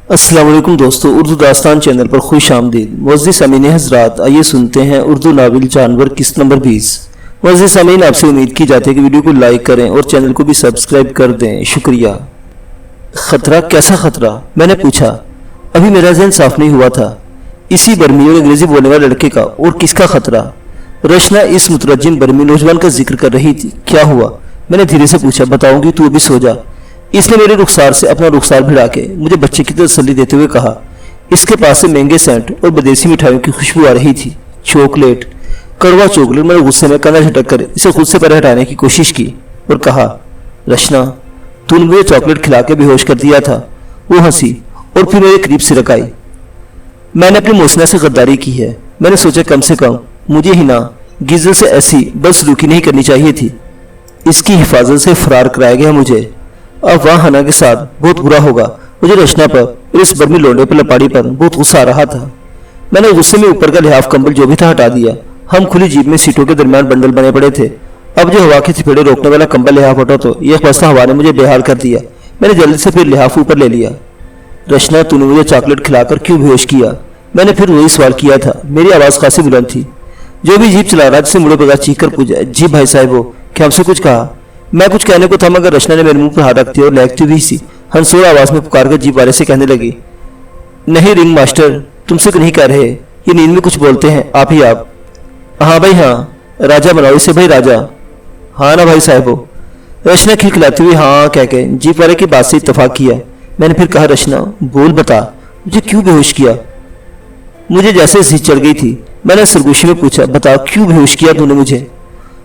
अस्सलाम वालेकुम दोस्तों, उर्दू दास्तान चैनल पर खुश आमदीद। मुअज़्ज़िज़ सामीन हज़रात, आइए सुनते हैं उर्दू नावल जानवर किस्त नंबर 20। मुअज़्ज़िज़ सामीन, आपसे उम्मीद की जाती है कि वीडियो को लाइक करें और चैनल को भी सब्सक्राइब कर दें, शुक्रिया। खतरा? कैसा खतरा? मैंने पूछा। अभी मेरा ज़हन साफ नहीं हुआ था। इसी बर्मी और अंग्रेजी बोलने वाले लड़के का, और किसका खतरा? रशना इस मुतरज्जिम बर्मी नौजवान का जिक्र कर रही थी। क्या हुआ? मैंने धीरे से पूछा। बताऊंगी, तू अभी सो जा। इसने मेरे रुखसार से अपना रुखसार भिड़ा के मुझे बच्चे की तसल्ली देते हुए कहा। इसके पास से महंगे सेंट और विदेशी मिठाइयों की खुशबू आ रही थी। चॉकलेट, कड़वा चॉकलेट। मैंने गुस्से में कंधा झटक कर इसे खुद से परे हटाने की कोशिश की और कहा, रशना, तूने मुझे चॉकलेट खिला के बेहोश कर दिया था। वो हंसी और फिर मेरे करीब सिरक आई। मैंने अपनी मौसना से गद्दारी की है। मैंने सोचा कम से कम मुझे ही ना गिज़र से ऐसी बदसलूकी नहीं करनी चाहिए थी। इसकी हिफाजत से फरार कराया गया मुझे। अब वहाँ हना के साथ बहुत बुरा होगा। मुझे रचना पर और इस बर्मी लोंडे पर लपाड़ी पर बहुत गुस्सा आ रहा था। मैंने गुस्से में ऊपर का लिहाफ कंबल जो भी था हटा दिया। हम खुली जीप में सीटों के दरमियान बंडल बने पड़े थे। अब जो हवा के थपेड़े रोकने वाला कंबल लिहाफ हटा तो यह बस्ता हवा ने मुझे बेहाल कर दिया। मैंने जल्दी से फिर लिहाफ ऊपर ले लिया। रचना, तूने मुझे चॉकलेट खिलाकर क्यों बेहोश किया? मैंने फिर वही सवाल किया था। मेरी आवाज़ खासी बुलंद थी। जो भी जीप चला रहा जिससे मुड़े बगैर चीख कर पूछा, जी भाई साहब, वो क्या हमसे कुछ कहा? मैं कुछ कहने को था मगर रचना ने मेरे मुंह पर हाथ रखती और लहकती हुई सी हंसोर आवाज में पुकार कर जीप वाले से कहने लगी, नहीं रिंग मास्टर, तुमसे नहीं कह रहे, ये नींद में कुछ बोलते हैं, आप ही आप। हाँ भाई हाँ, राजा बनाओ इसे भाई, राजा। हाँ ना भाई साहबो। रचना खिलखिलाती हुई हाँ कह के जीप वाले की बात से इत्तेफाक किया। मैंने फिर कहा, रचना बोल, बता मुझे क्यों बेहोश किया? मुझे जैसे सी चढ़ गई थी। मैंने सरगोशी में पूछा, बता क्यों बेहोश किया तूने मुझे?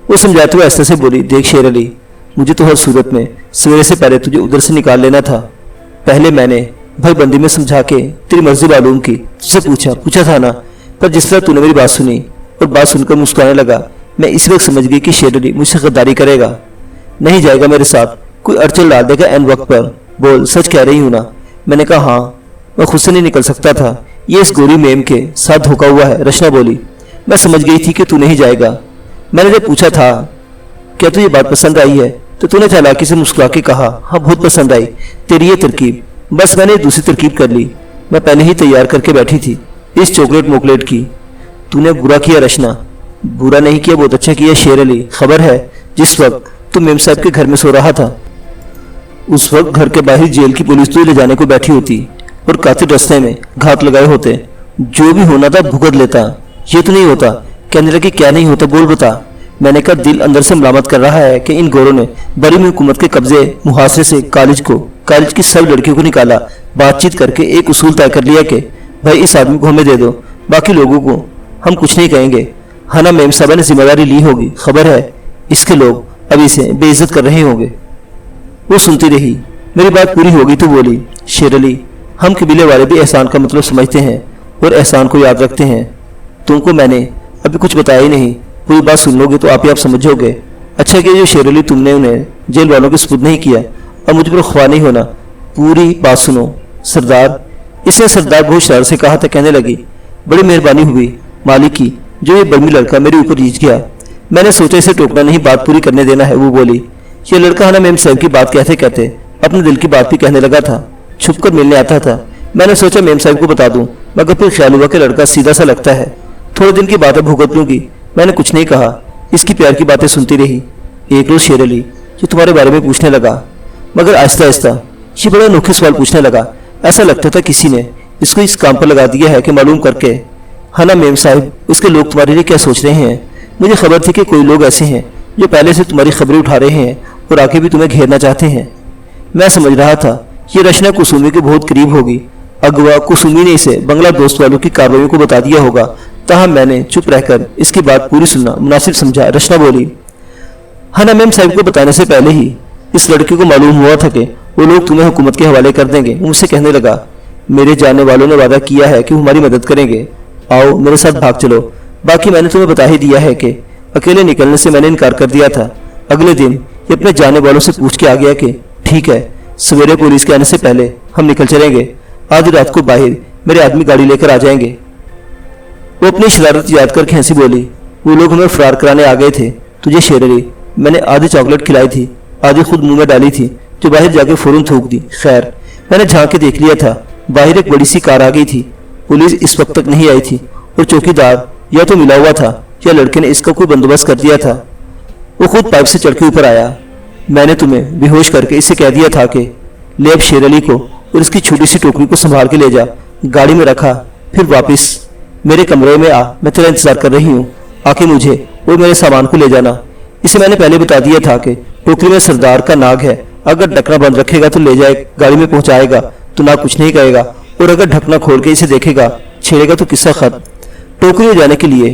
वो समझाते हुए ऐसे से बोली, देख शेर अली, मुझे तो हर सूरत में सवेरे से पहले तुझे उधर से निकाल लेना था। पहले मैंने भाई बंदी में समझा के तेरी मर्जी मालूम की, तुझसे पूछा था ना, पर जिस तरह तूने मेरी बात सुनी और बात सुनकर मुस्कुराने लगा, मैं इस वक्त समझ गई कि शेर अली मुझसे गद्दारी करेगा, नहीं जाएगा मेरे साथ, कोई अड़चन डाल देगा एन वक्त पर। बोल, सच कह रही हूँ ना? मैंने कहा हाँ, मैं खुद से नहीं निकल सकता था, ये इस गोरी मेम के साथ धोखा हुआ है। रचना बोली, मैं समझ गई थी कि तू नहीं जाएगा। मैंने जब पूछा था क्या तुझे बात पसंद आई है, तो तूने चालाकी से मुस्कुरा के कहा, हाँ बहुत पसंद आई तेरी ये तरकीब। बस मैंने दूसरी तरकीब कर ली, मैं पहले ही तैयार करके बैठी थी इस चॉकलेट मोकलेट की। तूने बुरा किया रचना। बुरा नहीं किया, बहुत अच्छा किया शेर अली। खबर है जिस वक्त तू मेम साहब के घर में सो रहा था, उस वक्त घर के बाहर जेल की पुलिस तुझे ले जाने को बैठी होती और कातिल रास्ते में घात लगाए होते। जो भी होना था भुगत लेता। ये तो नहीं होता। कहने लगे, क्या नहीं होता, बोल बता। मैंने कहा, दिल अंदर से मलामत कर रहा है कि इन गोरों ने बड़ी में हुकूमत के कब्जे मुहासरे से कॉलेज की सब लड़कियों को निकाला। बातचीत करके एक उसूल तय कर लिया कि भाई इस आदमी को हमें दे दो, बाकी लोगों को हम कुछ नहीं कहेंगे। हना मेम साहबा ने जिम्मेदारी ली होगी। खबर है इसके लोग अभी से बेइज्जत कर रहे होंगे। वो सुनती रही। मेरी बात पूरी होगी तो बोली, शेर अली, हम कबीले वाले भी एहसान का मतलब समझते हैं और एहसान को याद रखते हैं। तुमको मैंने अभी कुछ बताया ही नहीं, पूरी बात सुन लोगे तो आप ही आप समझोगे। अच्छा कि जो शेर अली तुमने उन्हें जेल वालों के सुपुर्द नहीं किया, और मुझ पर ख्वाह नहीं होना। पूरी बात सुनो सरदार। इसने सरदार बहुत शरारत से कहा था। कहने लगी, बड़ी मेहरबानी हुई मालिक की, जो ये बर्मी लड़का मेरे ऊपर रीझ गया। मैंने सोचा इसे टोकना नहीं, बात पूरी करने देना है। वो बोली, ये लड़का हना मेम साहब की बात कहते कहते अपने दिल की बात भी कहने लगा था। छुप कर मिलने आता था। मैंने सोचा मेम साहब को बता दूं, मगर फिर ख्याल हुआ कि लड़का सीधा सा लगता है, थोड़े दिन की बात है, भुगत लूंगी। मैंने कुछ नहीं कहा, इसकी प्यार की बातें सुनती रही। एक रोज शेर अली जो तुम्हारे बारे में पूछने लगा, मगर आहिस्ता आहिस्ता ये बड़ा अनोखे सवाल पूछने लगा। ऐसा लगता था किसी ने इसको इस काम पर लगा दिया है कि मालूम करके हना मेम साहिब उसके लोग तुम्हारे लिए क्या सोच रहे हैं। मुझे खबर थी कि कोई लोग ऐसे हैं जो पहले से तुम्हारी खबरें उठा रहे हैं और आगे भी तुम्हें घेरना चाहते हैं। मैं समझ रहा था ये रचना कुसुमी के बहुत करीब होगी। अगवा कुसुमी ने इसे बंगला दोस्त वालों की कार्रवाई को बता दिया होगा। ताहम मैंने चुप रहकर इसकी बात पूरी सुनना मुनासिब समझा। रचना बोली, हना मेम साहिब को बताने से पहले ही इस लड़की को मालूम हुआ था कि वो लोग तुम्हें हुकूमत के हवाले कर देंगे। मुझसे कहने लगा, मेरे जानने वालों ने वादा किया है कि हमारी मदद करेंगे, आओ मेरे साथ भाग चलो। बाकी मैंने तुम्हें बता ही दिया है कि अकेले निकलने से मैंने इनकार कर दिया था। अगले दिन ये अपने जानने वालों से पूछ के आ गया कि ठीक है, सवेरे पुलिस के आने से पहले हम निकल चलेंगे। आधी रात को बाहर मेरे आदमी गाड़ी लेकर आ जाएंगे। वो अपनी शरारत याद करके हंसी बोली, वो लोग हमें फरार कराने आ गए थे। तुझे शेर अली, मैंने आधी चॉकलेट खिलाई थी, आधी खुद मुंह में डाली थी, जो बाहर जाके फौरन थूक दी। खैर मैंने झांक के देख लिया था, बाहर एक बड़ी सी कार आ गई थी। पुलिस इस वक्त तक नहीं आई थी और चौकीदार या तो मिला हुआ था या लड़के ने इसका कोई बंदोबस्त कर दिया था। वो खुद पाइप से चढ़ के ऊपर आया। मैंने तुम्हें बेहोश करके इससे कह दिया था कि ले अब शेर अली को और इसकी छोटी सी टोकरी को संभाल के ले जा। गाड़ी में रखा, फिर वापस मेरे कमरे में आ, मैं तेरा इंतजार कर रही हूँ। आके मुझे और मेरे सामान को ले जाना। इसे मैंने पहले बता दिया था कि टोकरी में सरदार का नाग है, अगर ढकना बंद रखेगा तो ले जाए, गाड़ी में पहुंचाएगा तो नाग कुछ नहीं कहेगा, और अगर ढकना खोल के इसे देखेगा छेड़ेगा तो किस्सा खत्म। टोकरी में जाने के लिए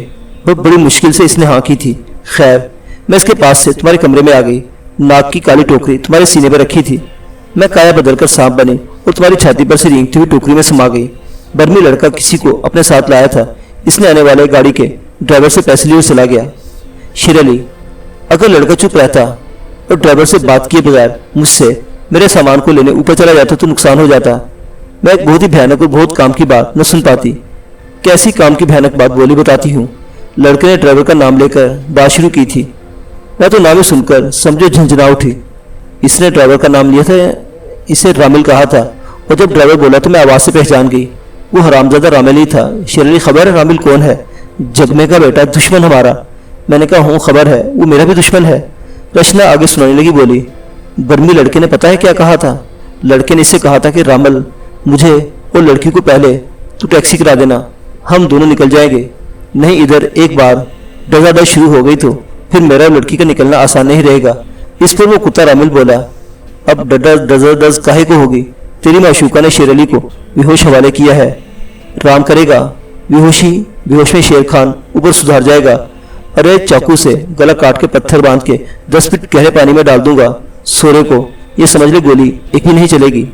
बहुत बड़ी मुश्किल से इसने हाँ की थी। खैर, मैं इसके पास से तुम्हारे कमरे में आ गई। नाग की काली टोकरी तुम्हारे सीने पर रखी थी। मैं काया बदलकर सांप बनी और तुम्हारी छाती पर से रेंगती हुई टोकरी में समा गई। बर्मी लड़का किसी को अपने साथ लाया था। इसने आने वाले गाड़ी के ड्राइवर से पैसे लिए चला गया। शेर अली, अगर लड़का चुप रहता और ड्राइवर से बात किए बगैर मुझसे मेरे सामान को लेने ऊपर चला जाता तो नुकसान हो जाता। मैं एक बहुत ही भयानक और बहुत काम की बात न सुन पाती। कैसी काम की भयानक बात बोली, बताती हूँ। लड़के ने ड्राइवर का नाम लेकर बात शुरू की थी। मैं तो नाम ही सुनकर समझो झंझना उठी। इसने ड्राइवर का नाम लिया था, इसे रामिल कहा था, और जब ड्राइवर बोला तो मैं आवाज़ से पहचान गई। वो हरामजादा रामिल ही था। शेर अली, खबर है रामिल कौन है? जगमे का बेटा, दुश्मन हमारा। मैंने कहा हूँ खबर है, वो मेरा भी दुश्मन है। रचना आगे सुनाने लगी, बोली बर्मी लड़के ने पता है क्या कहा था? लड़के ने इससे कहा था कि रामल, मुझे और लड़की को पहले तू टैक्सी करा देना, हम दोनों निकल जाएंगे। नहीं इधर एक बार डगाडग शुरू हो गई तो फिर मेरा और लड़की का निकलना आसान नहीं रहेगा। इस पर वो कुत्ता रामिल बोला, अब डज काहे को होगी? तेरी माशूका ने शेर अली को बेहोश हवाले किया है। राम करेगा बेहोश में शेर खान ऊपर सुधार जाएगा। अरे चाकू से गला काट के पत्थर बांध के 10 फीट गहरे पानी में डाल दूंगा सोरे को। ये समझ ले गोली एक भी नहीं चलेगी।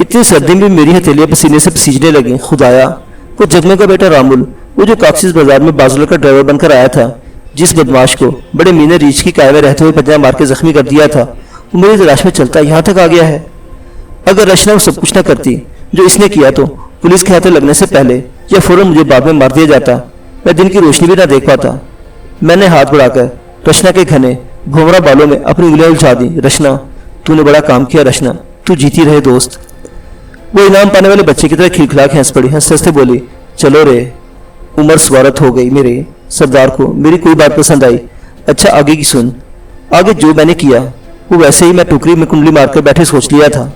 इतनी सर्दी में मेरी हथेलियां पसीने से पसीजने लगी। खुदाया, वो जगमे का बेटा रामुल, वो जो काक्सिस बाजार में बाजुला का ड्राइवर बनकर आया था, जिस बदमाश को बड़े मीने रीछ की काय में रहते हुए पंजा मार के जख्मी कर दिया था, वो मेरी तलाश में चलता यहाँ तक आ गया है। अगर रचना वो सब कुछ न करती जो इसने किया तो पुलिस के हाथों लगने से पहले या फौरन मुझे बाद में मार दिया जाता। मैं दिन की रोशनी भी ना देख पाता। मैंने हाथ बढ़ाकर रचना के घने भोमरा बालों में अपनी उंगलियां उलझा दी। रचना, तूने बड़ा काम किया रचना, तू जीती रहे दोस्त। वो इनाम पाने वाले बच्चे की तरह खिलखिला के हंस पड़ी। हंसते हंसते बोली, चलो रे, उम्र स्वारत हो गई। मेरे सरदार को मेरी कोई बात पसंद आई। अच्छा आगे की सुन। आगे जो मैंने किया वो वैसे ही मैं टोकरी में कुंडली मारकर बैठे सोच लिया था।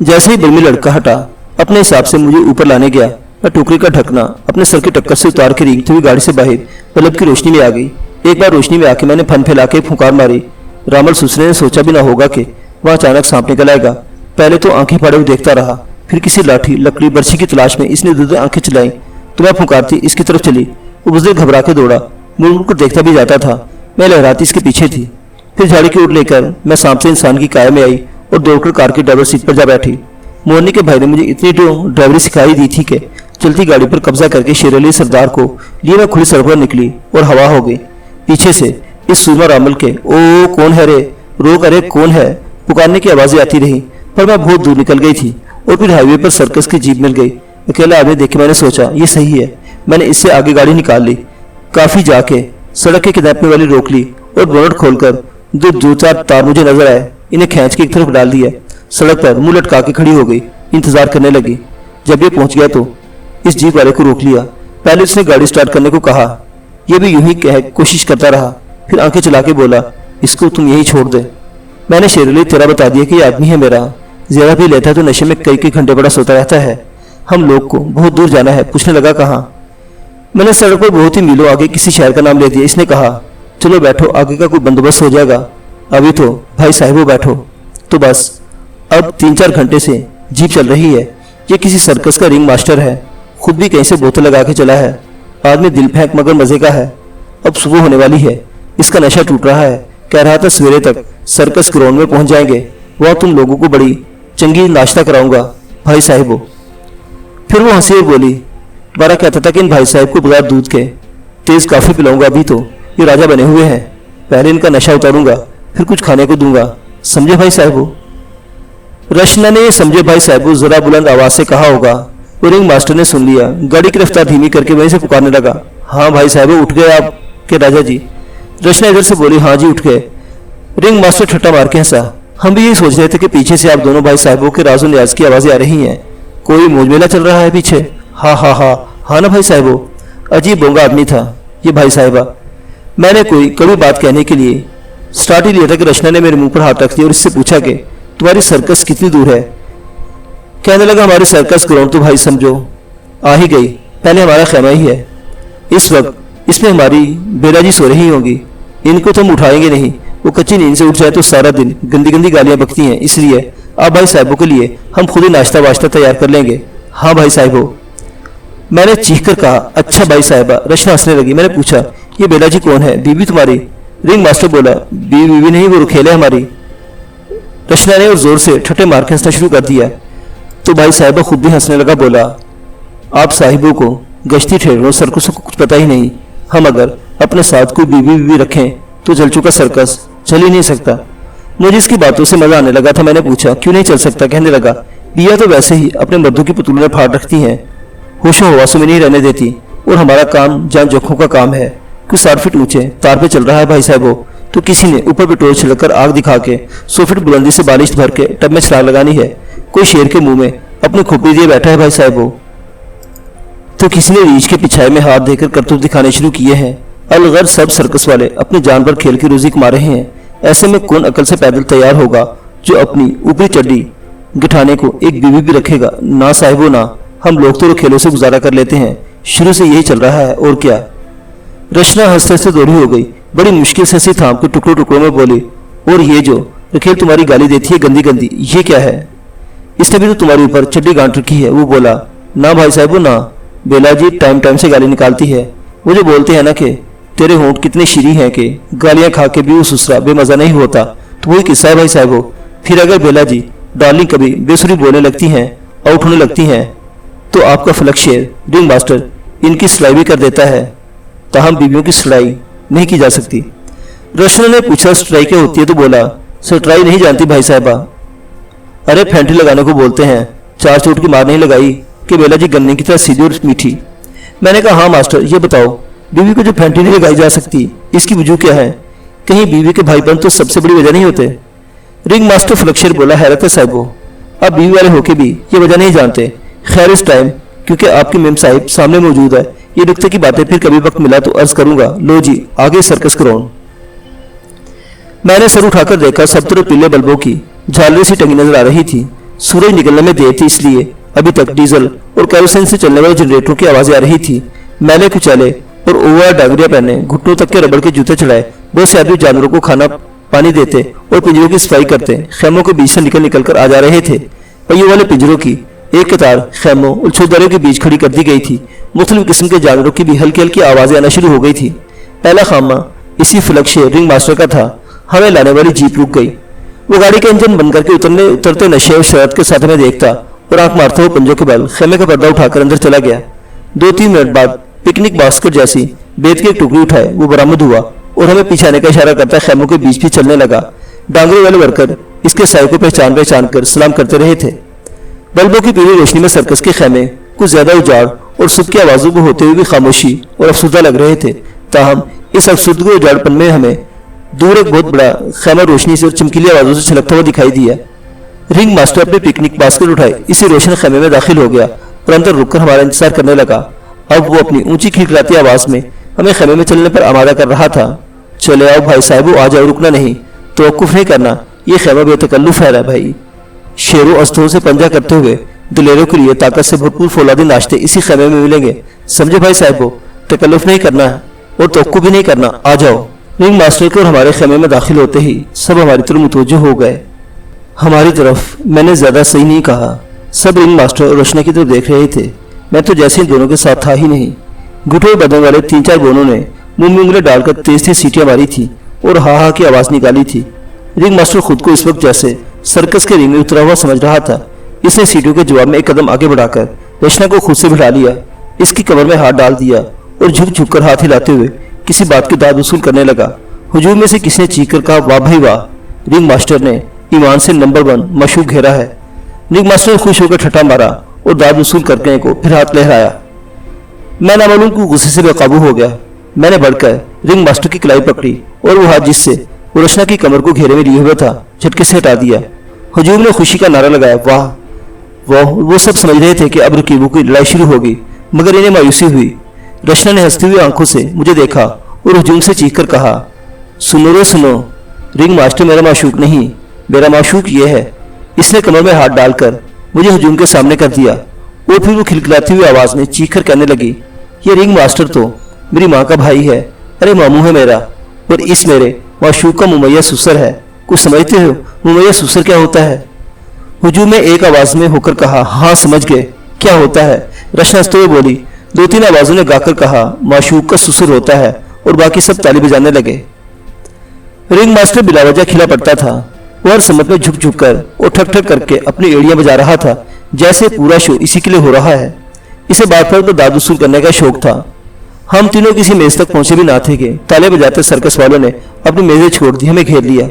जैसे ही बर्मी लड़का हटा, अपने हिसाब से मुझे ऊपर लाने गया। मैं टोकरी का ढकना अपने सर की टक्कर से उतार के रेंगती हुई गाड़ी से बाहर बल्ब की रोशनी में आ गई। एक बार रोशनी में आके मैंने फन फैला के फुंकार मारी। रामल सुसरे ने सोचा भी ना होगा कि वह अचानक सांप निकल आएगा। पहले तो आंखें फाड़े हुए देखता रहा, फिर किसी लाठी लकड़ी बर्छी की तलाश में इसने दूर आंखें चलाई तो मैं फुंकारती इसकी तरफ चली। वो बुजुर्ग घबरा के दौड़ा, मुड़ मुड़ कर देखता भी जाता था। मैं लहराती इसके पीछे थी। फिर झाड़ी की ओर लेकर मैं सांप से इंसान की काया में आई और दौड़कर कार की ड्राइवर सीट पर जा बैठी। मोहनी के भाई ने मुझे इतनी ड्राइवरी सिखाई दी थी कि चलती गाड़ी पर कब्जा करके शेर अली सरदार को लिए मैं खुली सड़क पर निकली और हवा हो गई। पीछे से इस सूरमा रामल के ओ कौन है रे, रोक, अरे कौन है, पुकारने की आवाजें आती रही, पर मैं बहुत दूर निकल गई थी। और फिर हाईवे पर सर्कस की जीप मिल गई। अकेला आदमी देख के मैंने सोचा ये सही है। मैंने इससे आगे गाड़ी निकाल ली। काफी जाके सड़क के किनारे वाली रोक ली और बोनट खोलकर दो चार तार मुझे नजर आए, इन्हें खींच के एक तरफ डाल दिया। सड़क पर मुंह लटका के खड़ी हो गई, इंतजार करने लगी। जब ये पहुंच गया तो इस जीप वाले को रोक लिया। पहले उसने गाड़ी स्टार्ट करने को कहा, यह भी यूं ही कोशिश करता रहा। फिर आंखें चला के बोला, इसको तुम यही छोड़ दे। मैंने शेर अली तेरा बता दिया कि ये आदमी है मेरा, ज्यादा भी लेता है तो नशे में कई घंटे बड़ा सोता रहता है। हम लोग को बहुत दूर जाना है। पूछने लगा कहाँ? मैंने सड़क पर बहुत ही मीलों आगे किसी शहर का नाम ले दिया। इसने कहा, चलो बैठो, आगे का कोई बंदोबस्त हो जाएगा। अभी तो भाई साहिबो बैठो। तो बस अब 3-4 घंटे से जीप चल रही है। ये किसी सर्कस का रिंग मास्टर है, खुद भी कहीं से बोतल लगा के चला है। आदमी दिल फेंक मगर मजे का है। अब सुबह होने वाली है, इसका नशा टूट रहा है। कह रहा था सवेरे तक सर्कस ग्राउंड में पहुंच जाएंगे, वह तुम लोगों को बड़ी चंगी नाश्ता कराऊंगा भाई साहिबो। फिर वो हंसी और बोली, दोबारा कहता था कि इन भाई साहब को बगैर दूध के तेज काफी पिलाऊंगा। अभी तो ये राजा बने हुए हैं, पहले इनका नशा उतारूंगा, फिर कुछ खाने को दूंगा। समझे भाई साहिबो? रचना ने समझे भाई साहिबो जरा बुलंद आवाज से कहा होगा। वो रिंग मास्टर ने सुन लिया। गाड़ी की रफ्तार धीमी करके वहीं से पुकारने लगा, हाँ भाई साहिबो उठ गए आप के राजा जी? रचना इधर से बोली, हाँ जी उठ गए। रिंग मास्टर ठट्टा मार के हंसा। हम भी यही सोच रहे थे कि पीछे से आप दोनों भाई साहिबों के राजो न्याज की आवाजें आ रही हैं। कोई मौज मेला चल रहा है पीछे। हाँ हाँ हाँ हाँ ना भाई साहबो। अजीब बोंगा आदमी था ये भाई साहिबा। मैंने कोई कड़ी बात कहने के लिए स्टार्ट ही लिया था कि रचना ने मेरे मुंह पर हाथ रख दिया और इससे पूछा कि तुम्हारी सर्कस कितनी दूर है। कहने लगा हमारी सर्कस ग्राउंड तो भाई समझो आ ही गई, पहले हमारा खेमा ही है। इस वक्त इसमें हमारी बेला जी सो रही होंगी, इनको तो हम उठाएंगे नहीं, वो कच्ची नींद से उठ जाए तो सारा दिन गंदी गंदी गालियां बकती हैं, इसलिए आप भाई साहबों के लिए हम खुद ही नाश्ता वाश्ता तैयार कर लेंगे। हाँ भाई साहबो। मैंने चीख कर कहा अच्छा भाई साहबा। रचना हंसने लगी। मैंने पूछा ये बेला जी कौन है? बीवी तुम्हारी? रिंग मास्टर बोला बीवी नहीं, वो रुखेल है हमारी। रचना ने और जोर से ठट्टे मार के हंसना शुरू कर दिया तो भाई साहबा खुद भी हंसने लगा। बोला आप साहिबों को गश्ती ठेरों सर्कसों को कुछ पता ही नहीं। हम अगर अपने साथ कोई बीवी रखें तो चल चुका सर्कस चल ही नहीं सकता। मुझे इसकी बातों से मजा आने लगा था। मैंने पूछा क्यों नहीं चल सकता? कहने लगा बिया तो वैसे ही अपने मर्दों की पुतलों में फाड़ रखती हैं, होशो हवासों में नहीं रहने देती, और हमारा काम जान जोखों का काम है। कुछ 60 फीट ऊंचे तार पे चल रहा है भाई साहबो, तो किसी ने ऊपर पे टोर्च छिड़कर आग दिखा के 100 फीट बुलंदी से बालिश भर के टब में छलांग लगानी है। कोई शेर के मुंह में अपनी खोपड़ी दिए बैठा है भाई साहबो, तो किसी ने रीछ के पिछाए में हाथ देकर करतूत दिखाने शुरू किए हैं। अलगर सब सर्कस वाले अपने जान पर खेल की रोजी कमा रहे हैं। ऐसे में कौन अकल से पैदल तैयार होगा जो अपनी ऊपरी चड्डी गिठाने को एक बीवी भी रखेगा? ना साहिबो ना, हम लोग तो खेलों से गुजारा कर लेते हैं, शुरू से यही चल रहा है और क्या। रचना हंसते हंसते दौड़ी हो गई। बड़ी मुश्किल से सी थाम के टुकड़ों टुकड़ों में बोली और ये जो रखेल तुम्हारी गाली देती है गंदी गंदी, ये क्या है? इसने भी तो तुम्हारे ऊपर चड्डी गांठ रखी है। वो बोला ना भाई साहबो ना, बेला जी टाइम टाइम से गाली निकालती है। वो जो बोलते हैं ना कि तेरे होंठ कितने शीरी हैं कि गालियां खा के भी वो सुसरा बेमजा नहीं होता, तो वही किस्सा है भाई साहबो। फिर अगर बेला जी डार्लिंग कभी बेसुरी बोलने लगती हैं, आउट होने लगती हैं, तो आपका फलक शेर रिंग मास्टर इनकी सिलाई भी कर देता है। ताहम बीवियों की सिलाई नहीं की जा सकती। रचना ने पूछा स्ट्राई क्या होती है? तो बोला स्ट्राई नहीं जानती भाई साहबा, अरे फैंटी लगाने को बोलते हैं। 4 चोट की मार नहीं लगाई कि बेला जी गन्ने की तरह सीधी और मीठी। मैंने कहा हाँ मास्टर, ये बताओ बीवी को जो फैंटी नहीं लगाई जा सकती इसकी वजह क्या है? कहीं बीवी के भाईपन तो सबसे बड़ी वजह नहीं होते? रिंग मास्टर फलकशेर बोला हैरत है साहिबो, आप बीवी वाले होके भी ये वजह नहीं जानते। खैर इस टाइम क्योंकि आपकी मेम साहिब सामने मौजूद है, ये नुक्ते की बातें फिर कभी वक्त मिला तो अर्ज करूंगा। लो जी आगे सर्कस ग्राउंड। मैंने सर उठाकर देखा, सब तरफ पीले बल्बों की झालरें सी टंगी नजर आ रही थी। सूरज निकलने में देर थी, इसलिए अभी तक डीजल और कैरोसिन से चलने वाले जनरेटरों की आवाजें आ रही थी। मैले कुचाले और ओवर डांगरिया पहने, घुटनों तक के रबड़ के जूते चढ़ाए बहुत से आदमी जानवरों को खाना पानी देते और पिंजरों की सफाई करते खेमों के बीच से निकल कर आ जा रहे थे। पहियों वाले पिंजरों की एक कतार खेमों और छुदारों के बीच खड़ी कर दी गई थी। मुख्तलिफ किस्म के जानवरों की भी हल्की हल्की आवाजें आना शुरू हो गई थी। पहला खामा इसी फलकशेर रिंग मास्टर का था। हमें लाने वाली जीप रुक गई। वो गाड़ी का इंजन बंद करके उतरते नशे और शरारत के साथ हमें देखता और आंख मारता हुआ पंजों के बल खेमे का पर्दा उठाकर अंदर चला गया। 2-3 मिनट बाद पिकनिक बास्केट जैसी बेत की एक टुकड़ी उठाए वो बरामद हुआ और हमें पीछे आने का इशारा करता खेमों के बीच भी चलने लगा। डांगरे वाले वर्कर इसके साय को पहचान कर सलाम करते रहे थे। बल्बों की पीली रोशनी में सर्कस के खेमे कुछ ज्यादा उजाड़ और सुबह की आवाजों को होते हुए भी खामोशी और अफसुर्दा लग रहे थे। ताहम इस अफसुर्दगी उजाड़पन में हमें दूर एक बहुत बड़ा खेमा रोशनी से और चमकीली आवाजों से छलकता हुआ दिखाई दिया। रिंग मास्टर अपने पिकनिक बास्केट उठाए इसी रोशन खेमे में दाखिल हो गया और अंदर रुककर हमारा इंतजार करने लगा। अब वो अपनी ऊंची खिलखिलाती आवाज में हमें खेमे में चलने पर आमादा कर रहा था। चले आओ भाई साहबो, आ जाओ, रुकना नहीं, तवक्कुफ नहीं करना, ये खेमा बेतकल्लुफ है भाई। शेरों अस्तों से पंजा करते हुए दिलेरों के लिए ताकत से भरपूर फौलादी नाश्ते इसी खेमे में मिलेंगे, समझे भाई साहबो। तकल्लुफ नहीं करना है और तवक्कुफ भी नहीं करना, आ जाओ। रिंग मास्टर के और हमारे खेमे में दाखिल होते ही सब हमारी तरफ मुतवज्जो हो गए। हमारी तरफ मैंने ज्यादा सही नहीं कहा। सब रिंग मास्टर और रोशनी की तरफ देख रहे थे। मैं तो जैसे इन दोनों के साथ था ही नहीं। घुटे बदन वाले 3-4 बोनों ने मुंह में उंगली डालकर तेज तेज सीटियां मारी थी और हा हा की आवाज निकाली थी। रिंग मास्टर खुद को इस वक्त जैसे सर्कस के रिंग में उतरा हुआ समझ रहा था। इसने सीटियों के जवाब में एक कदम आगे बढ़ाकर रचना को खुद से बिठा लिया, इसकी कमर में हाथ डाल दिया और झुक झुक कर हाथ हिलाते हुए किसी बात की दाद वसूल करने लगा। हुजूम में से किसी ने चीख कर कहा, वाह भाई वाह, रिंग मास्टर ने ईमान से नंबर 1 मशहूर घेरा है। रिंग मास्टर ने खुश होकर ठट्ठा मारा और दाद वसूल करने को फिर हाथ लहराया। मैं नामालूम को गुस्से से बेकाबू हो गया। मैंने बढ़कर रिंग मास्टर की कलाई पकड़ी और वो हाथ जिससे वो रचना की कमर को घेरे में लिए हुए था झटके से हटा दिया। हुजूम ने खुशी का नारा लगाया, वाह वो सब समझ रहे थे कि अब रकीबों की लड़ाई शुरू होगी, मगर इन्हें मायूसी हुई। रचना ने हंसती हुई आंखों से मुझे देखा और हुजूम से चीख कर कहा, सुनो रे सुनो, रिंग मास्टर मेरा माशूक नहीं, मेरा माशूक ये है। इसने कमर में हाथ डालकर मुझे हुजूम के सामने कर दिया और फिर वो खिलखिलाती हुई आवाज में चीख कर कहने लगी, ये रिंग मास्टर तो मेरी माँ का भाई है, अरे मामू है मेरा, और इस मेरे माशूक का मुमैया सुसर है। कुछ समझते हो मुमैया सुसर क्या होता है? हुजूम ने एक आवाज में होकर कहा, हाँ समझ गए क्या होता है। रचना हंसते हुए बोली, दो तीन आवाजों ने गाकर कहा, माशूक का सुसर होता है, और बाकी सब ताली बजाने लगे। रिंग मास्टर बिलावजा खिला पड़ता था। वो हर सम्मत में झुक झुक कर और ठक ठक करके अपनी एड़ियां बजा रहा था, जैसे पूरा शो इसी के लिए हो रहा है। इसे बार बार तो दाद वसूल करने का शौक था। हम तीनों किसी मेज तक पहुंचे भी ना थे कि ताले बजाते सर्कस वालों ने अपनी मेजें छोड़ दी, हमें घेर लिया।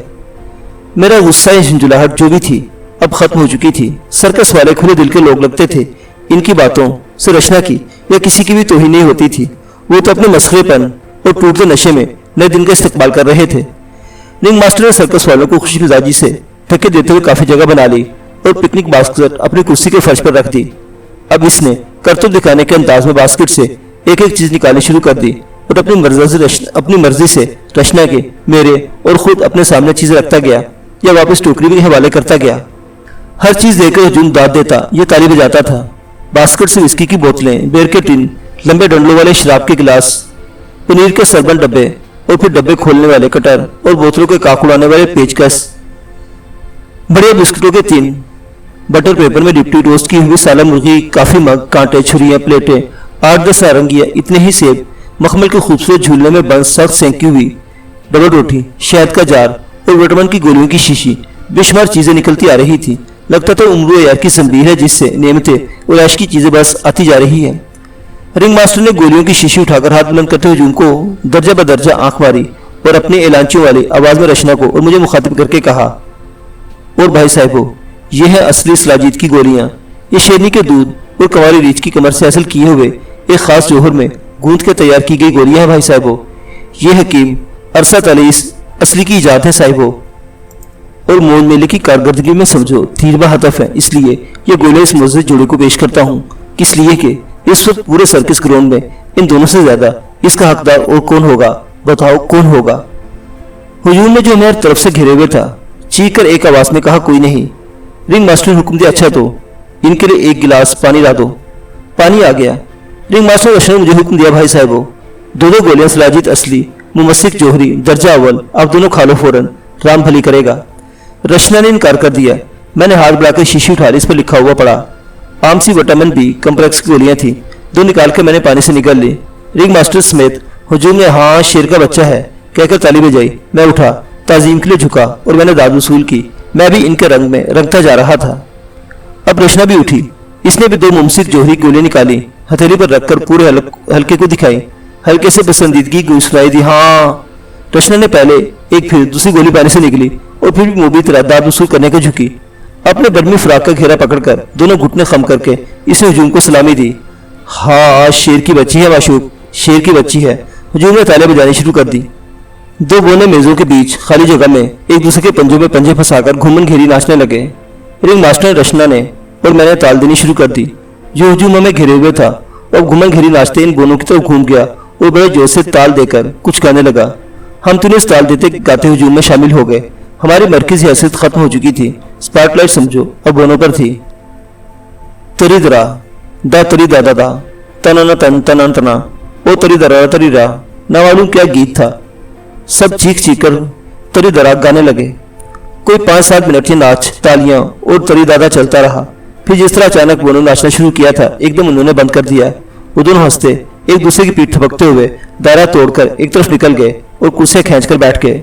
मेरा गुस्सा या झुंझुलाहट जो भी थी अब खत्म हो चुकी थी। सर्कस वाले खुले दिल के लोग लगते थे। इनकी बातों से रचना की या किसी की भी तौहीन नहीं होती थी। वो तो अपने मसखरेपन और टूटते नशे में नए दिन का इस्तकबाल कर रहे थे। रिंग मास्टर ने सर्कस वालों को खुशी मिजाजी से ठक्के देते हुए काफी जगह बना ली और पिकनिक बास्केट अपनी कुर्सी के फर्श पर रख दी। अब इसने करतूत दिखाने के अंदाज में बास्केट से एक एक चीज निकालनी शुरू कर दी और अपनी मर्जी से रचना के, मेरे और खुद अपने सामने चीजें रखता गया या वापस टोकरी में हवाले करता गया। हर चीज देकर हुजूम दाद देता, ये ताली बजाता था। बास्केट से विस्की की बोतलें, बेर के टिन, लंबे डंडों वाले शराब के गिलास, पनीर के सरबन डब्बे और फिर डब्बे खोलने वाले कटर और बोतलों के काक उड़ाने वाले पेचकस, बड़े बिस्कुटों के तीन, बटर पेपर में डिप्टी रोस्ट की हुई साला मुर्गी, काफी मग, कांटे, छुरियां, प्लेटें, 8-10 सारंगियां, इतने ही सेब, मखमल के खूबसूरत झूलने में बंद सख्त सेंकी हुई डबल रोटी, शहद का जार और विटामिन की गोलियों की शीशी, बेशुमार चीजें निकलती आ रही थी। लगता था उम्र यार की संबीर है जिससे नियमतें और ऐश की चीजें बस आती जा रही है। रिंग मास्टर ने गोलियों की शीशी उठाकर हाथ बुलंद करते हुए हुजूम को दर्जा बदर्जा आंख मारी और अपने एलांचियों वाली आवाज में रचना को और मुझे मुखातिब करके कहा, और भाई साहबो, ये है असली सलाजीत की गोलियां। ये शेरनी के दूध और कंवारी रीछ की कमर से हासिल किए हुए एक खास जोहर में गूंथ के तैयार की गई गोलियां हैं भाई साहबो। ये हकीम अरसत अली असली की इजाद है साहिबो, और मोल मेले की कारकर्दगी में समझो 13वां हदफ है। इसलिए ये गोले इस मुअज़्ज़ज़ जोड़े को पेश करता हूँ, इसलिए कि इस वक्त पूरे सर्कस ग्राउंड में इन दोनों से ज्यादा इसका हकदार और कौन होगा? बताओ कौन होगा? हुजूम ने जो मेरी तरफ से घिरे हुए था चीख कर एक आवाज में कहा, कोई नहीं। रिंग मास्टर ने हुक्म दिया, अच्छा तो इनके लिए एक गिलास पानी ला दो। पानी आ गया। रिंग मास्टर रचना ने मुझे हुक्म दिया, भाई साहबो, दो दो गोलियां सलाजीत असली, मुमस्सिक जोहरी, दर्जा अव्वल, आप दोनों खा लो फौरन, राम भली करेगा। रचना ने इनकार कर दिया। मैंने हाथ बढ़ाकर शीशी उठा ली, इस पर लिखा हुआ पड़ा, आमसी विटामिन बी कम्प्लेक्स की गोलियां थी। दो निकाल के मैंने पानी से निकाल ली। रिंग मास्टर समेत हुजूम ने हाँ शेर का बच्चा है कहकर ताली बजाई। मैं उठा, ताजीम के लिए झुका और मैंने दाद वसूल की। मैं भी इनके रंग में रंगता जा रहा था। अब रचना भी उठी। इसने भी दो मुमसिक जोहरी गोलियां निकाली, हथेली पर रखकर पूरे हल्के को दिखाई। हल्के से पसंदीदगी की सुनाई दी, हाँ। रचना ने पहले एक फिर दूसरी गोली पानी से निकली और फिर भी मोबी तरह दाद वसूल करने को झुकी। अपने बर्मी फ्राक का घेरा पकड़कर दोनों घुटने खम करके इसने हुजूम को सलामी दी। हाँ, आज शेर की बच्ची है माशूक, शेर की बच्ची है। हुजूम ने ताले बजानी शुरू कर दी। दो गोने मेजों के बीच खाली जगह में एक दूसरे के पंजों में पंजे फंसाकर घूमन घेरी नाचने लगे। रिंग मास्टर रचना ने और मैंने ताल देनी शुरू कर दी। जो हुजूम हमें घेरे हुए था और घूमन घेरी नाचते इन गोनों की तरफ घूम गया और बड़े जोर से ताल देकर कुछ गाने लगा। हम तीनों इस ताल देते गाते हुजूम में शामिल हो गए। हमारी मरकजी हैसियत खत्म हो चुकी थी। स्पॉटलाइट समझो अब गोनों पर थी। तरी दरा दा तरी दादा दा तना तन तना तना ओ तरी दरा तरी रा, ना मालूम क्या गीत था। सब चीख चीख कर तरी दरा गाने लगे। कोई 5-7 मिनट के नाच, तालियां और तरी दादा चलता रहा। फिर जिस तरह अचानक दोनों नाचना शुरू किया था एकदम उन्होंने बंद कर दिया। वो दोनों हंसते एक दूसरे की पीठ थपकते हुए दायरा तोड़कर एक तरफ निकल गए और कुर्सियां खींचकर बैठ गए।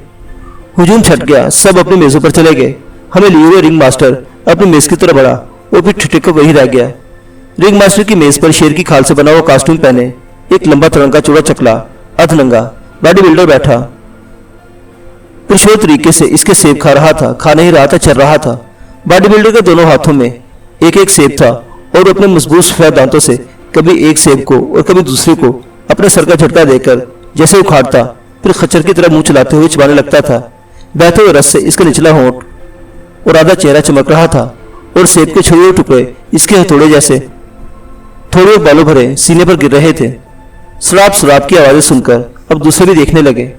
हुजूम छट गया। सब अपनी मेजों पर चले गए। हमें लिए हुए रिंग मास्टर अपनी मेज की तरफ बढ़ा और फिर ठिठक वही रह गया। रिंग मास्टर की मेज पर शेर की खाल से बना हुआ कास्ट्यूम पहने एक लंबा तिरंगा चौड़ा चकला अधनंगा बॉडी बिल्डर बैठा पुरशोर तरीके से इसके सेब खा रहा था। खा नहीं रहा था, चल रहा था। बॉडी बिल्डर के दोनों हाथों में एक एक सेब था और अपने मजबूत सफेद दांतों से कभी एक सेब को और कभी दूसरे को अपने सर का झटका देकर जैसे उखाड़ता फिर खच्चर की तरह मुंह चलाते हुए चबाने लगता था। बहते हुए रस से इसका निचला होंठ और आधा चेहरा चमक रहा था और सेब के छोटे टुकड़े इसके हथौड़े जैसे थोड़े और बालों भरे सीने पर गिर रहे थे। सराब सराब की आवाजें सुनकर अब दूसरे भी देखने लगे।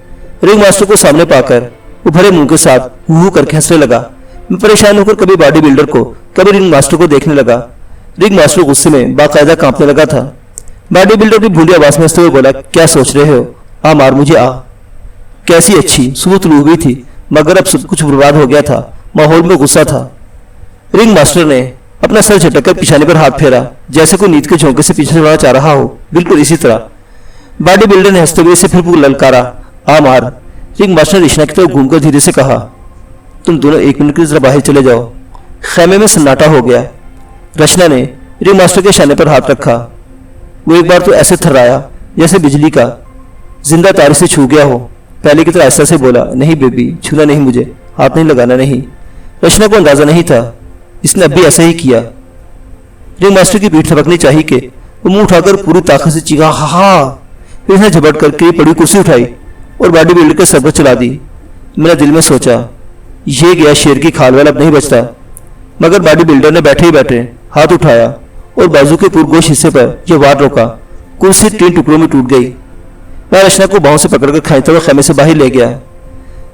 रिंग मास्टर को सामने पाकर वो भरे मुंह के साथ हू करके हंसने लगा। मैं परेशान होकर कभी बॉडी बिल्डर को कभी रिंग मास्टर को देखने लगा। रिंग मास्टर गुस्से में बाकायदा कांपने लगा था। बॉडी बिल्डर की भूली आवाज में हंसते हुए बोला, क्या सोच रहे हो? आ मार मुझे आ। कैसी अच्छी सुबह तुलू हुई थी, मगर अब सब कुछ बर्बाद हो गया था। माहौल में गुस्सा था। रिंग मास्टर ने अपना सर झटककर पिछाने पर हाथ फेरा, जैसे कोई नींद के झोंके से पीछे छुड़ाना चाह रहा हो। बिल्कुल इसी तरह बॉडी बिल्डर ने हंसते हुए से फिर ललकारा, आ मार। रिंग मास्टर ने रिश्ना की तरफ घूमकर धीरे से कहा, तुम दोनों 1 मिनट की जरा बाहर चले जाओ। खेमे में सन्नाटा हो गया। रचना ने रिंग मास्टर के शाने पर हाथ रखा। वो एक बार तो ऐसे थर्राया जैसे बिजली का जिंदा तार से छू गया हो। पहले की तरह ऐसा से बोला, नहीं बेबी, छूना नहीं मुझे, हाथ नहीं लगाना नहीं। रचना को अंदाजा नहीं था, इसने अब भी ऐसा ही किया। रिंग मास्टर की पीठ थपकनी चाहिए कि वो मुंह उठाकर पूरी ताकत से चीखा, हा हा। फिर उसने झपट करके पड़ी कुर्सी उठाई और बॉडी बिल्डर के सर पर चला दी। मेरा दिल में सोचा, ये गया शेर की खाल वाला, अब नहीं बचता। मगर बॉडी बिल्डर ने बैठे ही बैठे हाथ उठाया और बाजू के पुरगोश हिस्से पर यह वार रोका। कुर्सी 3 टुकड़ों में टूट गई। मैं रचना को बाहों से पकड़कर खींचते हुए खेमे से बाहर ले गया।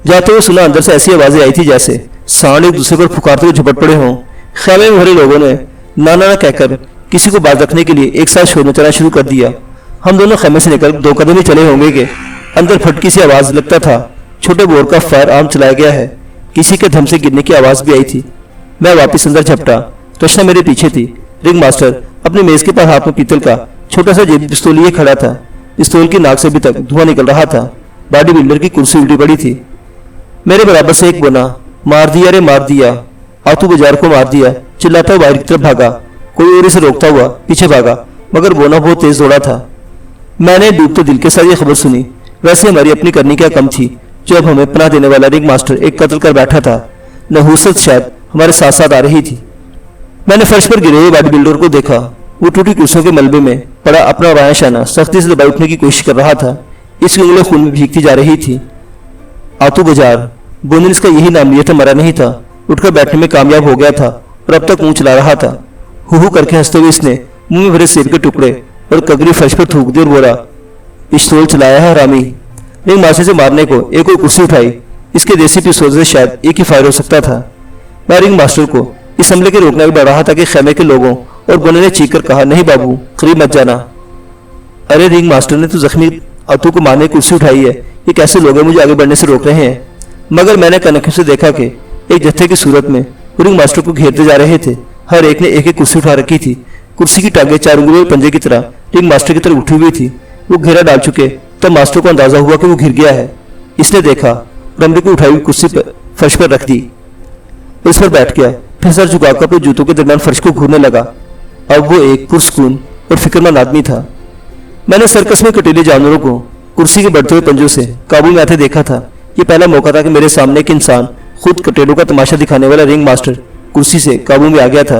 जाते हुए सुना अंदर से ऐसी आवाजें आई थी जैसे सांड एक दूसरे पर फुकारते हुए झपट पड़े हों। खेमे में भरे लोगों ने नाना कहकर किसी को बात रखने के लिए एक साथ शोर मचाना शुरू कर दिया। हम दोनों खेमे से निकल 2 कदम ही चले होंगे कि अंदर फटकी सी आवाज, लगता था छोटे बोर का फायर आर्म चलाया गया है। किसी के धम से गिरने की आवाज भी आई थी। मैं वापिस अंदर झपटा। रचना मेरे पीछे थी। रिंग मास्टर अपनी मेज के पास हाथ में पीतल का छोटा सा जेबी पिस्तौल लिए खड़ा था। पिस्तौल की नाक से अभी तक धुआं निकल रहा था। बॉडी बिल्डर की कुर्सी उल्टी पड़ी थी। मेरे बराबर से एक बोना, मार दिया रे मार दिया, आतू बाजार को मार दिया, चिल्लाता हुआ बाहर की तरफ भागा। कोई और इसे रोकता हुआ पीछे भागा, मगर बोना बहुत तेज दौड़ा था। मैंने डूबते दिल के साथ ये खबर सुनी। वैसे हमारी अपनी करनी क्या कम थी, जो अब हमें पनाह देने वाला रिंग मास्टर एक कत्ल कर बैठा था। नहूसत शायद हमारे साथ साथ आ रही थी। मैंने फर्श पर गिरे हुए बॉडी बिल्डर को देखा। वो टूटी कुर्सियों के मलबे में पड़ा अपना बायां शाना सख्ती से दबाए उठने की कोशिश कर रहा था। इसकी उंगलियां खून में भीगती जा रही थी। आतू बाजार, बोनी ने इसका यही नाम लिया था, मरा नहीं था। उठकर बैठने में कामयाब हो गया था और अब तक मुंह चला रहा था। हु करके हंसते हुए इसने मुंह में भरे सेब के टुकड़े और कगरी फर्श पर थूक दी और बोला, पिस्तौल चलाया है हरामी। रिंग मास्टर से मारने को एक और कुर्सी उठाई। इसके देसी पिस्तौल से शायद एक ही फायर हो सकता था। मैं रिंग मास्टर को इस हमले के रोकना भी बढ़ रहा था कि खेमे के लोगों और बोने ने चीख कर कहा, नहीं बाबू, करीब मत जाना। अरे रिंग मास्टर ने तो जख्मी आतू को मारने की कुर्सी उठाई है, ये कैसे लोग मुझे आगे बढ़ने से रोक रहे हैं? मगर मैंने कनखों से देखा कि एक जत्थे की सूरत में रिंग मास्टर को घेरते जा रहे थे। हर एक ने एक एक कुर्सी उठा रखी थी। कुर्सी की टांगे 4 उंगलियों के पंजे की तरह रिंग मास्टर की तरफ उठी हुई थी। वो घेरा डाल चुके, तब मास्टर को अंदाजा हुआ कि वो घिर गया है। इसने देखा, रमड़ी को उठाई हुई कुर्सी पर फर्श पर रख दी और इस पर बैठ गया। फिर सर झुकाकर अपने जूतों के दरमियान फर्श को घूरने लगा। अब वो एक पुरसकून और फिक्रमंद आदमी था। मैंने सर्कस में कटीले जानवरों को कुर्सी के बढ़ते हुए पंजों से काबू में आते देखा था। ये पहला मौका था कि मेरे सामने एक इंसान, खुद कटेलों का तमाशा दिखाने वाला रिंग मास्टर, कुर्सी से काबू में आ गया था।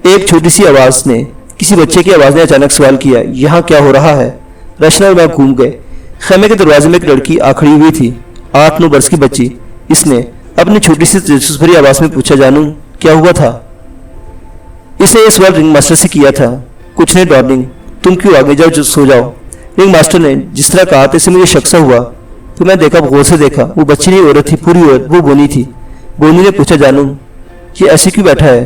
एक छोटी सी आवाज ने, किसी बच्चे की आवाज ने अचानक सवाल किया, यहाँ क्या हो रहा है? रचना और मैं घूम गए। खेमे के दरवाजे में एक लड़की आ खड़ी हुई थी, 8-9 वर्ष की बच्ची। इसने अपनी छोटी सी दिलचस्प भरी आवाज में पूछा, जानू क्या हुआ था? इसे यह सवाल रिंग मास्टर से किया था। कुछ नहीं डार्लिंग, तुम क्यों आगे जाओ, सो जाओ। रिंग मास्टर ने जिस तरह कहा था, इससे मुझे शक सा हुआ तो मैं देखा, गौर से देखा। वो बच्ची नहीं औरत थी, पूरी औरत। वो बोनी थी। बोनी ने पूछा, जानू ये ऐसे क्यों बैठा है?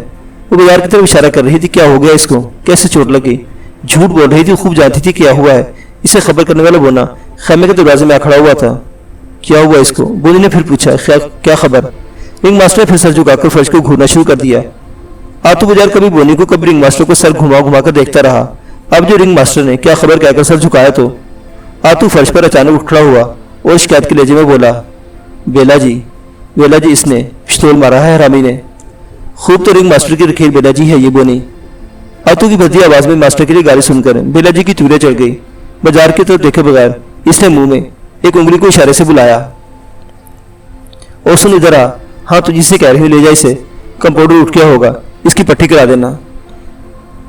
वो बाजार की तरफ इशारा कर रही थी। क्या हो गया इसको? कैसे चोट लगी? झूठ बोल रही थी, खूब जानती थी क्या हुआ है। इसे खबर करने वाला बोना खेमे के दरवाजे में आ खड़ा हुआ था। क्या हुआ इसको? बोनी ने फिर पूछा, क्या खबर? रिंग मास्टर ने फिर सर झुकाकर फर्श को घूरना शुरू कर दिया। आतू बाजार कभी बोनी को कभी रिंग मास्टर को सर घुमा घुमा कर देखता रहा। अब जो रिंग मास्टर ने क्या खबर कहकर सर झुकाया तो आतू फर्श पर अचानक उठ खड़ा हुआ और शिकायत के लहजे में बोला, बेला जी, इसने पिस्तौल मारा है हरामी ने। खूब तो रिंग मास्टर की रखेल बेला जी है ये बोनी। आतू की भद्दी आवाज में मास्टर के लिए गाली सुनकर बेला जी की चूड़े चढ़ गई। बाजार की तरफ देखे बगैर इसने मुंह में एक उंगली को इशारे से बुलाया, और सुन इधर आ। हाँ तुझी से कह रही हूँ, ले जा इसे, कंपाउंडर उठ गया होगा, इसकी पट्टी करा देना।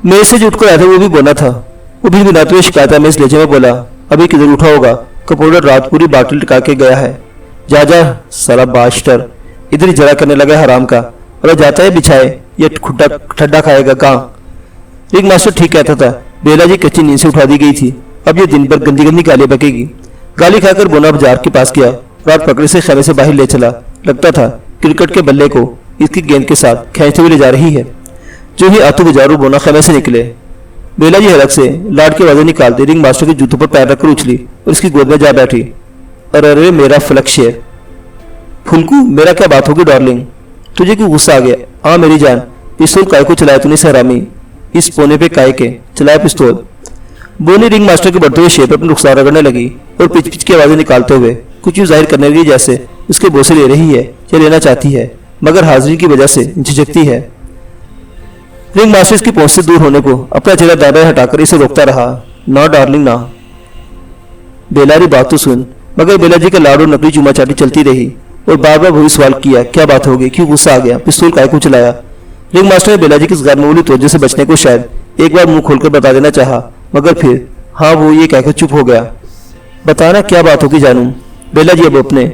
मेरे से जो उठकर आया था वो भी बोला था। वो भी बिना तो शिकायत में इस लहजे में बोला, अभी किधर उठा होगा, कंपाउंडर रात पूरी बाटल टिका के गया है। जा साला बास्टर, इधर ही जरा करने लगा हराम का, और जाता है बिछाए। या ठड्डा खाएगा कहाँ। रिंग मास्टर ठीक कहता था। बेला जी कच्ची नींद से उठा दी गई थी। अब ये दिन भर गंदी गंदी गाली बकेगी। गाली खाकर बोना बाजार के पास गया। रात पकड़े से खेमे से बाहर ले चला। लगता था क्रिकेट के बल्ले को इसकी गेंद के साथ खींचते हुए ले जा रही है। जो ही आतू बाजारू बोना खेमे से निकले, बेला जी हलक से लाड के आवाजें निकालते रिंग मास्टर के जूतों पर पैर रखकर उछली और उसकी गोद में जा बैठी। अरे मेरा फलक शेर। फुलकू, मेरा क्या बात होगी डार्लिंग, तुझे क्यों गुस्सा आ गया? हाँ मेरी जान, पिस्तौल काय को चलाया तूने सहरामी, इस पोने पे काय के चलाया पिस्तौल। बोनी रिंग मास्टर के बढ़ते हुए शेर पर अपनी रुखसार रगड़ने लगी और पिच पिच की आवाजें निकालते हुए कुछ यूं जाहिर करने लगी जैसे उसके बोसे ले रही है या लेना चाहती है, मगर हाजिरी की वजह से झिझकती है। रिंग मास्टर इसकी पहुंच से दूर होने को अपना चेहरा दादा हटाकर इसे रोकता रहा। ना डार्लिंग ना, बेलारी बात तो सुन। मगर बेला जी का लाड़ और नकली चुमा चाटी चलती रही और बार बार वही सवाल किया, क्या बात हो गई, क्यों गुस्सा आ गया, पिस्तौल काय को चलाया। रिंग मास्टर ने बेला जी की इस गैरमामूली तवज्जो से बचने को शायद एक बार मुंह खोलकर बता देना चाहा, मगर फिर हाँ वो ये कहकर चुप हो गया। बताना क्या बात होगी जानू। बेला जी अब अपने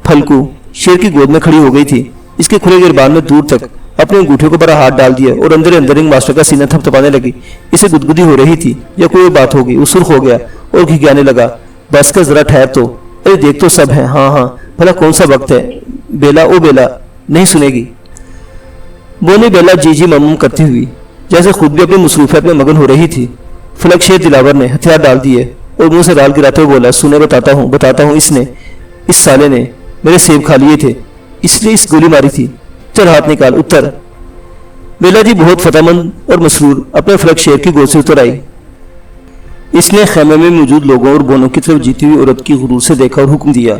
फलकू शेर की गोद में खड़ी हो गई थी। इसके खुले गिरबान में दूर तक अपने अंगूठे को बड़ा हाथ डाल दिया और अंदर अंदर रिंग मास्टर का सीना थपथपाने लगी। इसे गुदगुदी हो रही थी या कोई बात होगी। वो सुर्ख हो गया और घिघाने लगा। बस का जरा ठहर तो, अरे देख तो सब है। हाँ हाँ, भला कौन सा वक्त है बेला, ओ बेला, नहीं सुनेगी। बोनी बेला जी जी मम करती हुई जैसे खुद भी अपनी मसरूफियत में मगन हो रही थी। फलक शेर दिलावर ने हथियार डाल दिए और मुंह से राल गिराते हुए बोला, सुने बताता हूँ, इसने, इस साले ने मेरे सेब खा लिए थे, इसलिए इस गोली मारी थी। चल हाथ निकाल, उत्तर। बेला जी बहुत फतेहमंद और मसरूर अपने फलक शेर की गोद से उतर आई। इसने खेमे में मौजूद लोगों और बोनों की तरफ जीती हुई औरत की गुरूर से देखा और हुक्म दिया,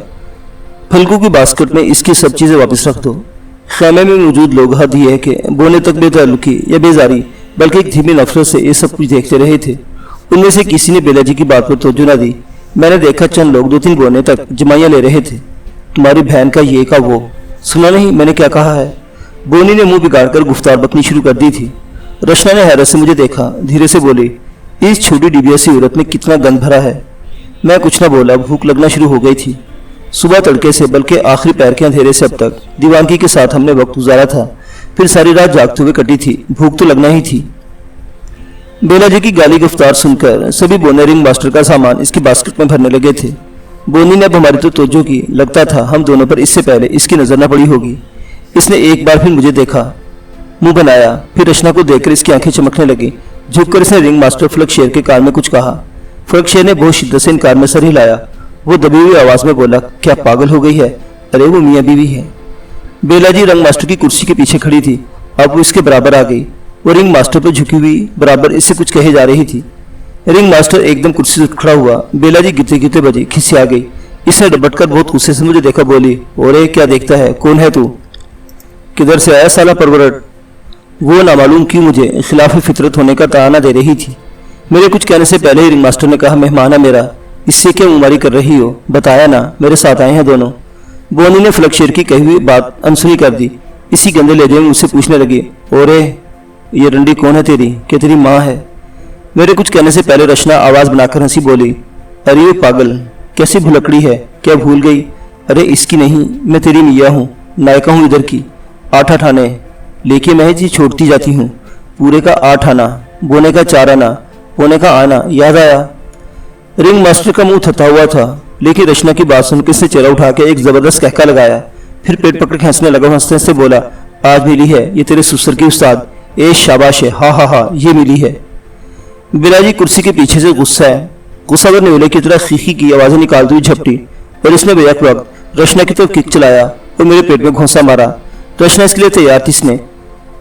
फलकू की बास्केट में इसकी सब चीजें वापस रख दो। खेमे में मौजूद लोग हद ये है कि बोने तक बेताल्लुकी या बेजारी बल्कि एक धीमी नफरत से ये सब कुछ देखते रहे थे। उनमें से किसी ने बेला जी की बात पर तवज्जो न दी। मैंने देखा चंद लोग 2-3 बोने तक जमाइयां ले रहे थे। तुम्हारी बहन का ये का वो, सुना नहीं मैंने क्या कहा है। बोनी ने मुंह बिगाड़कर गुफ्तार बकनी शुरू कर दी थी। रचना ने हैरत से मुझे देखा, धीरे से बोली, इस छोटी डिबिया सी औरत में कितना गंद भरा है। मैं कुछ न बोला। भूख लगना शुरू हो गई थी। सुबह तड़के से बल्कि आखिरी पैर के अंधेरे से अब तक दीवानगी के साथ हमने वक्त गुजारा था, फिर सारी रात जागते हुए कटी थी। भूख तो लगना ही थी। बेला जी की गाली गिरफ्तार सुनकर सभी बोने रिंग मास्टर का सामान इसकी बास्केट में भरने लगे थे। बोनी ने अब हमारी तो तवज्जो की। लगता था हम दोनों पर इससे पहले इसकी नजर न पड़ी होगी। इसने एक बार फिर मुझे देखा, मुंह बनाया, फिर रचना को देखकर इसकी आंखें चमकने लगी। झुककर इसने रिंग मास्टर फलक शेर के कान में कुछ कहा। फलक शेर ने बहुत शिद्दत से इनकार में सर हिलाया। वो दबी हुई आवाज में बोला, क्या पागल हो गई है? अरे वो मियाँ बीवी है। बेला जी रिंग मास्टर की कुर्सी के पीछे खड़ी थी। अब वो इसके बराबर आ गई। वो रिंग मास्टर पर झुकी हुई बराबर इससे कुछ कहे जा रही थी। रिंग मास्टर एकदम कुर्सी से खड़ा हुआ। बेला जी गिरते गिरते बजी, खिसी आ गई। इसने डबटकर बहुत गुस्से से मुझे देखा, बोली, ओरे क्या देखता है, कौन है तू, किधर से आया साला परवरट। वो नामालूम क्यों मुझे खिलाफ फितरत होने का ताना दे रही थी। मेरे कुछ कहने से पहले ही रिंग मास्टर ने कहा, मेहमान है मेरा, इससे क्या उमारी कर रही हो, बताया ना, मेरे साथ आए हैं दोनों। बोनी ने फलक शेर की कही हुई बात अनसुनी कर दी। इसी गंदे लहजे में मुझसे पूछने लगी, ओरे ये रंडी कौन है तेरी, क्या तेरी माँ है? मेरे कुछ कहने से पहले रचना आवाज बनाकर हंसी, बोली, अरे ये पागल कैसी भुलकड़ी है, क्या भूल गई? अरे इसकी नहीं, मैं तेरी मियाँ हूँ, नायका हूँ इधर की। 8 आने लेके मैं जी छोड़ती जाती हूँ। पूरे का 8 आना, बोने का 4 आना, होने का आना, याद आया? रिंग मास्टर का मुंह थता हुआ था, लेकिन रचना की बात सुनकर इसने चेहरा उठा के एक जबरदस्त कहका लगाया। फिर पेट पकड़ के हंसने लगा। हंसते हंसते बोला, आज मिली है ये तेरे सुसर की उस्ताद, ए शाबाश है, हा हा हा, ये मिली है। बिराजी कुर्सी के पीछे से गुस्सावर नेवले की तरह खीखी की आवाजें निकालती हुई झपटी और इसने बेयक वक्त रचना की तरफ किक चलाया और मेरे पेट में घोंसा मारा। रचना इसके लिए तैयार थी। इसने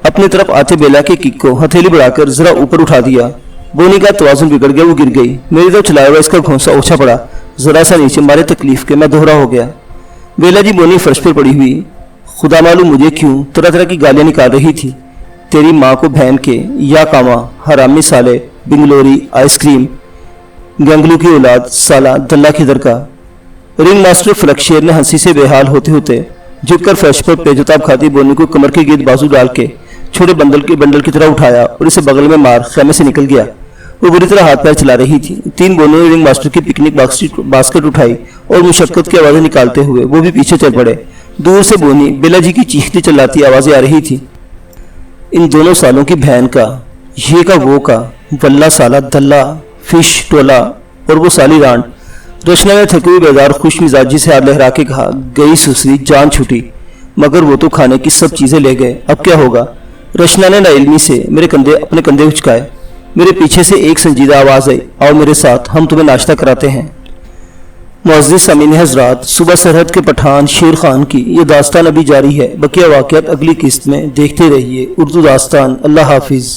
अपनी तरफ आते बेला के किक को हथेली बढ़ाकर जरा ऊपर उठा दिया। बोनी का तवाजुन बिगड़ गया, वो गिर गई। मेरी तरफ चलाया हुआ इसका घोंसा ओछा पड़ा, जरा सा नीचे मारे तकलीफ के मैं दोहरा हो गया। बेला जी बोनी फर्श पर पड़ी हुई खुदा मालूम मुझे क्यों तरह तरह की गालियां निकाल रही थी। तेरी माँ को बहन के, या कामा, हरामी साले, बिंगलोरी, आइसक्रीम, गंगलू की औलाद, साला दल्ला खिदर का। रिंग मास्टर फलक शेर ने हंसी से बेहाल होते होते झुककर फर्श पर पेजताब खाती बोनी को कमर के गिर्द बाजू डाल के छोटे बंडल की तरह उठाया और इसे बगल में मार खेमे से निकल गया। वो बुरी तरह हाथ पैर चला रही थी। 3 बोनों ने रिंग मास्टर की पिकनिक बास्केट उठाई और मुशक्कत की आवाजें निकालते हुए वो भी पीछे चल पड़े। दूर से बोनी बेला जी की चीखती चिल्लाती आवाजें आ रही थी। इन दोनों सालों की बहन का, ये का वो का, वल्ला साला दल्ला, फिश टोला और वो साली रांड। रचना ने थकी हुई बेजार खुश मिजाजी से हाथ लहरा के कहा, गई सुसरी जान छुटी, मगर वो तो खाने की सब चीजें ले गए, अब क्या होगा। रचना ने नाइल्मी से अपने कंधे उचकाए। मेरे पीछे से एक संजीदा आवाज आई, आओ मेरे साथ, हम तुम्हें नाश्ता कराते हैं। मुअज़्ज़िज़ सामीन हज़रात, सुबह सरहद के पठान शेर खान की ये दास्तान अभी जारी है। बकिया वाक़ियात अगली किस्त में देखते रहिए। उर्दू दास्तान। अल्लाह हाफिज़।